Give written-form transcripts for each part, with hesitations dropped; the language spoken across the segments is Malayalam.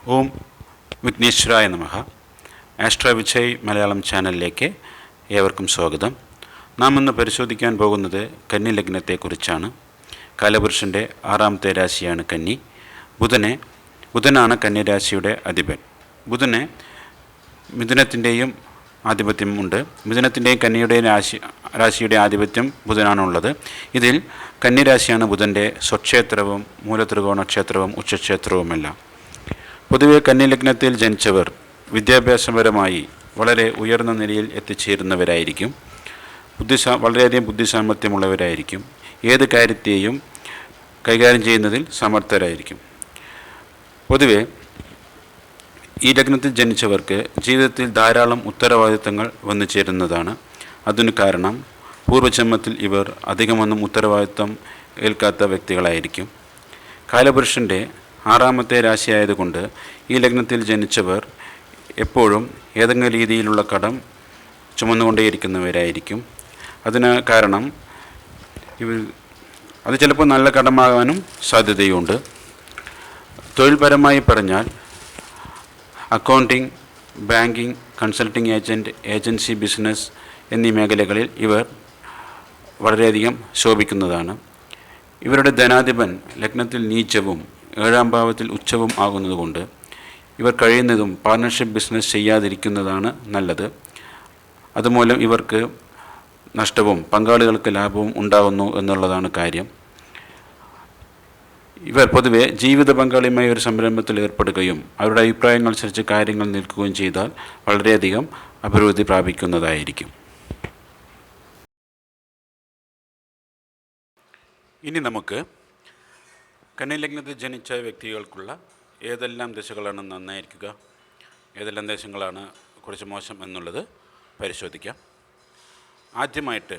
ഓം വിഘ്നേശ്വരായ നമഃ. ആസ്ട്രോ വിജയ് മലയാളം ചാനലിലേക്ക് ഏവർക്കും സ്വാഗതം. നാം ഇന്ന് പരിശോധിക്കാൻ പോകുന്നത് കന്നി ലഗ്നത്തെക്കുറിച്ചാണ്. കാലപുരുഷൻ്റെ 6ാമത്തെ രാശിയാണ് കന്നി. ബുധനാണ് കന്നി രാശിയുടെ അധിപൻ. ബുധന് മിഥുനത്തിൻ്റെയും ആധിപത്യമുണ്ട്. മിഥുനത്തിൻ്റെയും കന്നിയുടെയും രാശിയുടെ ആധിപത്യം ബുധനാണുള്ളത്. ഇതിൽ കന്നി രാശിയാണ് ബുധൻ്റെ സ്വക്ഷേത്രവും മൂലത്രികോണക്ഷേത്രവും ഉച്ചക്ഷേത്രവുമെല്ലാം. പൊതുവെ കന്നി ലഗ്നത്തിൽ ജനിച്ചവർ വിദ്യാഭ്യാസപരമായി വളരെ ഉയർന്ന നിലയിൽ എത്തിച്ചേരുന്നവരായിരിക്കും. വളരെയധികം ബുദ്ധിസാമർഥ്യമുള്ളവരായിരിക്കും. ഏത് കാര്യത്തെയും കൈകാര്യം ചെയ്യുന്നതിൽ സമർത്ഥരായിരിക്കും. പൊതുവെ ഈ ലഗ്നത്തിൽ ജനിച്ചവർക്ക് ജീവിതത്തിൽ ധാരാളം ഉത്തരവാദിത്തങ്ങൾ വന്നു ചേരുന്നതാണ്. അതിനു കാരണം പൂർവ്വജന്മത്തിൽ ഇവർ അധികമൊന്നും ഉത്തരവാദിത്തം ഏൽക്കാത്ത വ്യക്തികളായിരിക്കും. കാലപുരുഷൻ്റെ 6ാമത്തെ രാശിയായതുകൊണ്ട് ഈ ലഗ്നത്തിൽ ജനിച്ചവർ എപ്പോഴും ഏതെങ്കിലും രീതിയിലുള്ള കടം ചുമന്നുകൊണ്ടേയിരിക്കുന്നവരായിരിക്കും. അതിന് കാരണം അത് ചിലപ്പോൾ നല്ല കടമാകാനും സാധ്യതയുണ്ട്. തൊഴിൽപരമായി പറഞ്ഞാൽ accounting, banking, consulting agency business എന്നീ മേഖലകളിൽ ഇവർ വളരെയധികം ശോഭിക്കുന്നതാണ്. ഇവരുടെ ധനാധിപൻ ലഗ്നത്തിൽ നീചവും 7ാം ഭാവത്തിൽ ഉച്ചവും ആകുന്നതുകൊണ്ട് ഇവർ കഴിയുന്നതും പാർട്ണർഷിപ്പ് ബിസിനസ് ചെയ്യാതിരിക്കുന്നതാണ് നല്ലത്. അതുമൂലം ഇവർക്ക് നഷ്ടവും പങ്കാളികൾക്ക് ലാഭവും ഉണ്ടാകുന്നു എന്നുള്ളതാണ് കാര്യം. ഇവർ പൊതുവെ ജീവിത പങ്കാളിയുമായി ഒരു സംരംഭത്തിൽ ഏർപ്പെടുകയും അവരുടെ അഭിപ്രായങ്ങൾ അനുസരിച്ച് കാര്യങ്ങൾ നിൽക്കുകയും ചെയ്താൽ വളരെയധികം അഭിവൃദ്ധി പ്രാപിക്കുന്നതായിരിക്കും. ഇനി നമുക്ക് കന്നി ലഗ്നത്തിൽ ജനിച്ച വ്യക്തികൾക്കുള്ള ഏതെല്ലാം ദശകളാണ് നന്നായിരിക്കുക, ഏതെല്ലാം ദേശങ്ങളാണ് കുറച്ച് മോശം എന്നുള്ളത് പരിശോധിക്കാം. ആദ്യമായിട്ട്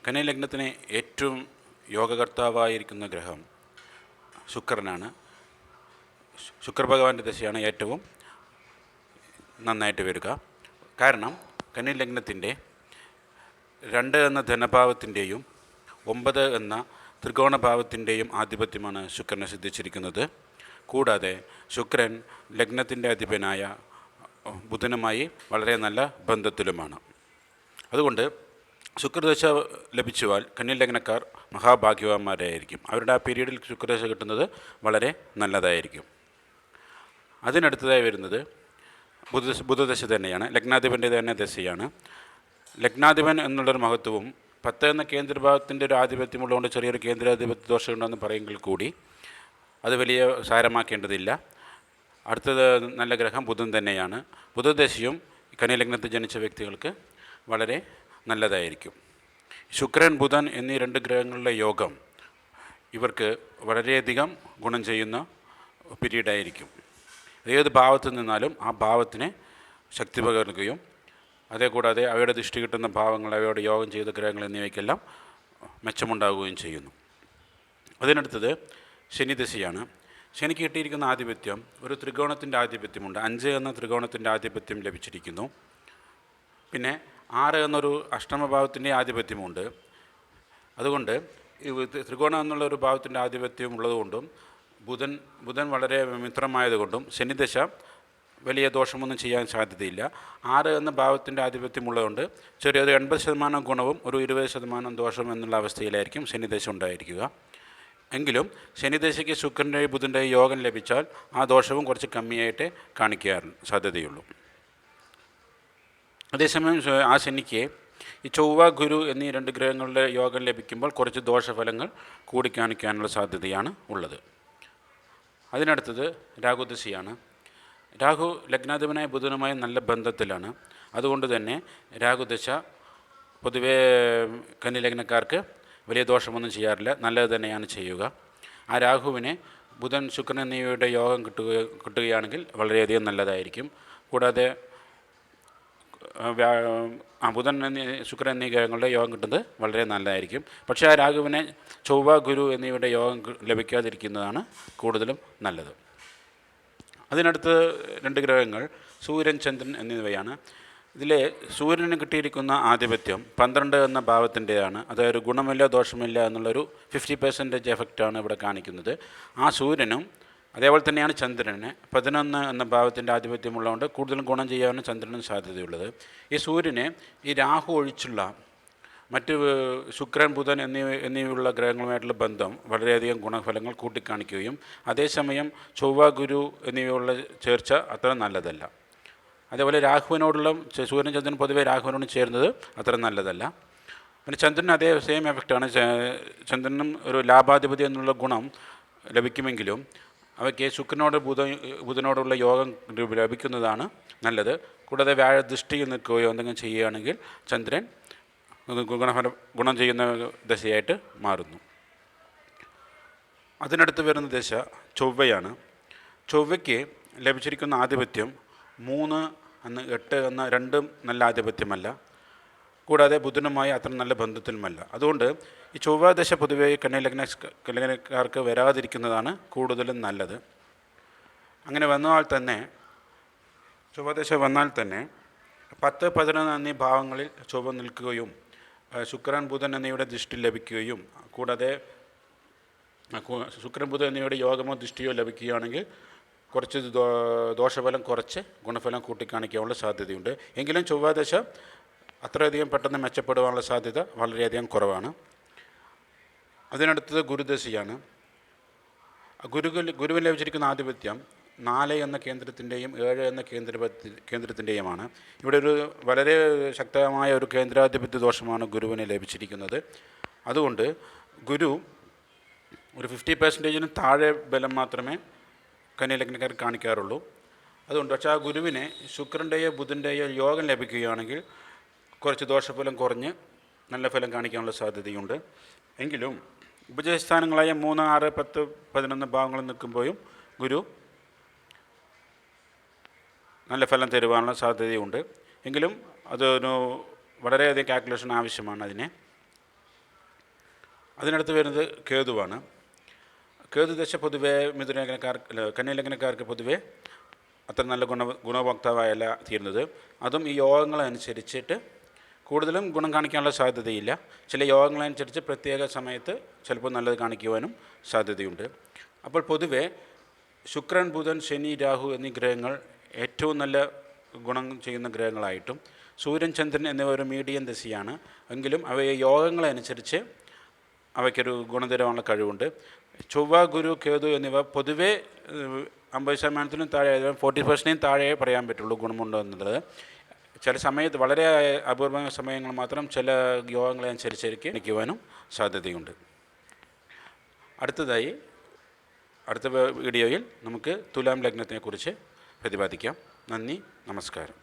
കന്നി ലഗ്നത്തിന് ഏറ്റവും യോഗകർത്താവായിരിക്കുന്ന ഗ്രഹം ശുക്രനാണ്. ശുക്രഭഗവാന്റെ ദശയാണ് ഏറ്റവും നന്നായിട്ട് വരിക. കാരണം കന്നി ലഗ്നത്തിൻ്റെ 2 എന്ന ധനഭാവത്തിൻ്റെയും 9 എന്ന ത്രികോണഭാവത്തിൻ്റെയും ആധിപത്യമാണ് ശുക്രനെ സിദ്ധിച്ചിരിക്കുന്നത്. കൂടാതെ ശുക്രൻ ലഗ്നത്തിൻ്റെ അധിപനായ ബുധനുമായി വളരെ നല്ല ബന്ധത്തിലുമാണ്. അതുകൊണ്ട് ശുക്രദശ ലഭിച്ചാൽ കന്നി ലഗ്നക്കാർ മഹാഭാഗ്യവാന്മാരായിരിക്കും. അവരുടെ ആ പീരീഡിൽ ശുക്രദശ കിട്ടുന്നത് വളരെ നല്ലതായിരിക്കും. അതിനടുത്തതായി വരുന്നത് ബുധദശ തന്നെയാണ്. ലഗ്നാധിപൻ്റെ തന്നെ ദശയാണ്. ലഗ്നാധിപൻ എന്നുള്ളൊരു മഹത്വവും 10 എന്ന കേന്ദ്രഭാവത്തിൻ്റെ ഒരു ആധിപത്യമുള്ളതുകൊണ്ട് ചെറിയൊരു കേന്ദ്രാധിപത്യ ദോഷമുണ്ടെന്ന് പറയുമെങ്കിൽ കൂടി അത് വലിയ സാരമാക്കേണ്ടതില്ല. അടുത്തത് നല്ല ഗ്രഹം ബുധൻ തന്നെയാണ്. ബുധദശയും കന്നി ലഗ്നത്തിൽ ജനിച്ച വ്യക്തികൾക്ക് വളരെ നല്ലതായിരിക്കും. ശുക്രൻ, ബുധൻ എന്നീ 2 ഗ്രഹങ്ങളുടെ യോഗം ഇവർക്ക് വളരെയധികം ഗുണം ചെയ്യുന്ന പീരീഡായിരിക്കും. ഏത് ഭാവത്തിൽ നിന്നാലും ആ ഭാവത്തിന് ശക്തി പകരുകയും അതേകൂടാതെ അവയുടെ ദൃഷ്ടി കിട്ടുന്ന ഭാവങ്ങൾ, അവയുടെ യോഗം ചെയ്ത ഗ്രഹങ്ങൾ എന്നിവയ്ക്കെല്ലാം മെച്ചമുണ്ടാകുകയും ചെയ്യുന്നു. അതിനടുത്തത് ശനിദശയാണ്. ശനിക്ക് കിട്ടിയിരിക്കുന്ന ആധിപത്യം ഒരു ത്രികോണത്തിൻ്റെ ആധിപത്യമുണ്ട്. 5 എന്ന ത്രികോണത്തിൻ്റെ ആധിപത്യം ലഭിച്ചിരിക്കുന്നു. പിന്നെ 6 എന്നൊരു അഷ്ടമഭാവത്തിൻ്റെ ആധിപത്യമുണ്ട്. അതുകൊണ്ട് ത്രികോണം എന്നുള്ള ഒരു ഭാവത്തിൻ്റെ ആധിപത്യം ഉള്ളതുകൊണ്ടും ബുധൻ വളരെ മിത്രമായതുകൊണ്ടും ശനിദശ വലിയ ദോഷമൊന്നും ചെയ്യാൻ സാധ്യതയില്ല. 6 എന്ന ഭാവത്തിൻ്റെ ആധിപത്യമുള്ളതുകൊണ്ട് ചെറിയൊരു 80% ഗുണവും ഒരു 20% ദോഷം എന്നുള്ള അവസ്ഥയിലായിരിക്കും ശനിദശ ഉണ്ടായിരിക്കുക. എങ്കിലും ശനിദശയ്ക്ക് ശുക്രൻ്റെയും ബുധൻ്റെയും യോഗം ലഭിച്ചാൽ ആ ദോഷവും കുറച്ച് കമ്മിയായിട്ട് കാണിക്കാൻ സാധ്യതയുള്ളൂ. അതേസമയം ആ ശനിക്ക് ഈ ചൊവ്വ, ഗുരു എന്നീ 2 ഗ്രഹങ്ങളുടെ യോഗം ലഭിക്കുമ്പോൾ കുറച്ച് ദോഷഫലങ്ങൾ കൂടി കാണിക്കാനുള്ള സാധ്യതയാണ് ഉള്ളത്. അതിനടുത്തത് രാഹുദശയാണ്. രാഹു ലഗ്നാധിപനായ ബുധനുമായി നല്ല ബന്ധത്തിലാണ്. അതുകൊണ്ട് തന്നെ രാഹുദശ പൊതുവേ കന്നി ലഗ്നക്കാർക്ക് വലിയ ദോഷമൊന്നും ചെയ്യാറില്ല, നല്ലത് തന്നെയാണ് ചെയ്യുക. ആ രാഹുവിന് ബുധൻ, ശുക്രൻ എന്നിവയുടെ യോഗം കിട്ടുകയാണെങ്കിൽ വളരെയധികം നല്ലതായിരിക്കും. കൂടാതെ ബുധൻ ശുക്രൻ എന്നീ ഗ്രഹങ്ങളുടെ യോഗം കിട്ടുന്നത് വളരെ നല്ലതായിരിക്കും. പക്ഷേ ആ രാഹുവിനെ ചൊവ്വ, ഗുരു എന്നിവയുടെ യോഗം ലഭിക്കാതിരിക്കുന്നതാണ് കൂടുതലും നല്ലത്. അതിനടുത്ത് 2 ഗ്രഹങ്ങൾ സൂര്യൻ, ചന്ദ്രൻ എന്നിവയാണ്. ഇതിലെ സൂര്യന് കിട്ടിയിരിക്കുന്ന ആധിപത്യം 12 എന്ന ഭാവത്തിൻ്റെതാണ്. അതായത് ഗുണമില്ല ദോഷമില്ല എന്നുള്ളൊരു 50% എഫക്റ്റാണ് ഇവിടെ കാണിക്കുന്നത്. ആ സൂര്യനും അതേപോലെ തന്നെയാണ് ചന്ദ്രന് 11 എന്ന ഭാവത്തിൻ്റെ ആധിപത്യമുള്ളതുകൊണ്ട് കൂടുതലും ഗുണം ചെയ്യാനും ചന്ദ്രനും സാധ്യതയുള്ളത്. ഈ സൂര്യനെ ഈ രാഹു ഒഴിച്ചുള്ള മറ്റ് ശുക്രൻ, ബുധൻ എന്നിവയുള്ള ഗ്രഹങ്ങളുമായിട്ടുള്ള ബന്ധം വളരെയധികം ഗുണഫലങ്ങൾ കൂട്ടിക്കാണിക്കുകയും അതേസമയം ചൊവ്വ, ഗുരു എന്നിവയുള്ള ചേർച്ച അത്ര നല്ലതല്ല. അതേപോലെ രാഹുവിനോടുള്ള സൂര്യൻ, ചന്ദ്രൻ പൊതുവെ രാഹുവിനോട് ചേരുന്നത് അത്ര നല്ലതല്ല. പിന്നെ ചന്ദ്രന് അതേ സെയിം എഫക്റ്റാണ്. ചന്ദ്രനും ഒരു ലാഭാധിപതി എന്നുള്ള ഗുണം ലഭിക്കുമെങ്കിലും അവയ്ക്ക് ശുക്രനോട് ബുധനോടുള്ള യോഗം ലഭിക്കുന്നതാണ് നല്ലത്. കൂടാതെ വ്യാഴദൃഷ്ടിയിൽ നിൽക്കുകയോ എന്തെങ്കിലും ചെയ്യുകയാണെങ്കിൽ ചന്ദ്രൻ ഗുണം ചെയ്യുന്ന ദശയായിട്ട് മാറുന്നു. അതിനടുത്ത് വരുന്ന ദശ ചൊവ്വയാണ്. ചൊവ്വയ്ക്ക് ലഭിച്ചിരിക്കുന്ന ആധിപത്യം 3 എന്ന 8 എന്ന രണ്ടും നല്ല ആധിപത്യമല്ല. കൂടാതെ ബുധനുമായി അത്ര നല്ല ബന്ധത്തിലുമല്ല. അതുകൊണ്ട് ഈ ചൊവ്വ ദശ പൊതുവേ കന്നിലഗ്നക്കാർക്ക് വരാതിരിക്കുന്നതാണ് കൂടുതലും നല്ലത്. അങ്ങനെ വന്നാൽ തന്നെ ചൊവ്വദശ വന്നാൽ തന്നെ 10, 11 എന്നീ ഭാവങ്ങളിൽ ചൊവ്വ നിൽക്കുകയും ശുക്രൻ, ബുധൻ എന്നിവയുടെ ദൃഷ്ടി ലഭിക്കുകയും കൂടാതെ ശുക്രൻ, ബുധൻ എന്നിവയുടെ യോഗമോ ദൃഷ്ടിയോ ലഭിക്കുകയാണെങ്കിൽ കുറച്ച് ദോഷഫലം കുറച്ച് ഗുണഫലം കൂട്ടിക്കാണിക്കാനുള്ള സാധ്യതയുണ്ട്. എങ്കിലും ചൊവ്വദശ അത്രയധികം പെട്ടെന്ന് മെച്ചപ്പെടുവാനുള്ള സാധ്യത വളരെയധികം കുറവാണ്. അതിനടുത്തത് ഗുരുദശയാണ്. ഗുരുവിന് ലഭിച്ചിരിക്കുന്ന ആധിപത്യം 4 എന്ന കേന്ദ്രത്തിൻ്റെയും 7 എന്ന കേന്ദ്രത്തിൻ്റെയുമാണ്. ഇവിടെ ഒരു വളരെ ശക്തമായ ഒരു കേന്ദ്രാധിപത്യ ദോഷമാണ് ഗുരുവിന് ലഭിച്ചിരിക്കുന്നത്. അതുകൊണ്ട് ഗുരു ഒരു 50% താഴെ ബലം മാത്രമേ കന്നിലഗ്നക്കാർ കാണിക്കാറുള്ളൂ. അതുകൊണ്ട് പക്ഷേ ആ ഗുരുവിനെ ശുക്രൻ്റെയോ ബുധൻ്റെയോ യോഗം ലഭിക്കുകയാണെങ്കിൽ കുറച്ച് ദോഷഫലം കുറഞ്ഞ് നല്ല ഫലം കാണിക്കാനുള്ള സാധ്യതയുണ്ട്. എങ്കിലും ഉപജയസ്ഥാനങ്ങളായ 3, 6, 10, 11 ഭാവങ്ങളിൽ നിൽക്കുമ്പോഴും ഗുരു നല്ല ഫലം തരുവാനുള്ള സാധ്യതയുണ്ട്. എങ്കിലും അതൊരു വളരെയധികം കാൽക്കുലേഷൻ ആവശ്യമാണ് അതിന്. അതിനടുത്ത് വരുന്നത് കേതുവാണ്. കേതുദശ പൊതുവേ കന്നിലഗ്നക്കാർക്ക് പൊതുവേ അത്ര നല്ല ഗുണഭോക്താവായല്ല തീരുന്നത്. അതും ഈ യോഗങ്ങളനുസരിച്ചിട്ട് കൂടുതലും ഗുണം കാണിക്കാനുള്ള സാധ്യതയില്ല. ചില യോഗങ്ങളനുസരിച്ച് പ്രത്യേക സമയത്ത് ചിലപ്പോൾ നല്ലത് കാണിക്കുവാനും സാധ്യതയുണ്ട്. അപ്പോൾ പൊതുവെ ശുക്രൻ, ബുധൻ, ശനി, രാഹു എന്നീ ഗ്രഹങ്ങൾ ഏറ്റവും നല്ല ഗുണം ചെയ്യുന്ന ഗ്രഹങ്ങളായിട്ടും സൂര്യൻ, ചന്ദ്രൻ എന്നിവ ഒരു മീഡിയം ദശയാണ്. എങ്കിലും അവയെ യോഗങ്ങളനുസരിച്ച് അവയ്ക്കൊരു ഗുണതരമുള്ള കഴിവുണ്ട്. ചൊവ്വ, ഗുരു, കേതു എന്നിവ പൊതുവേ 50% താഴെ 40% താഴെ പറയാൻ പറ്റുള്ളൂ ഗുണമുണ്ടോ എന്നുള്ളത്. ചില സമയത്ത് വളരെ അപൂർവ സമയങ്ങൾ മാത്രം ചില യോഗങ്ങളനുസരിച്ച് നിൽക്കുവാനും സാധ്യതയുണ്ട്. അടുത്തതായി അടുത്ത വീഡിയോയിൽ നമുക്ക് തുലാം ലഗ്നത്തെക്കുറിച്ച് പ്രതിപാദിക്കാം. നന്ദി, നമസ്കാരം.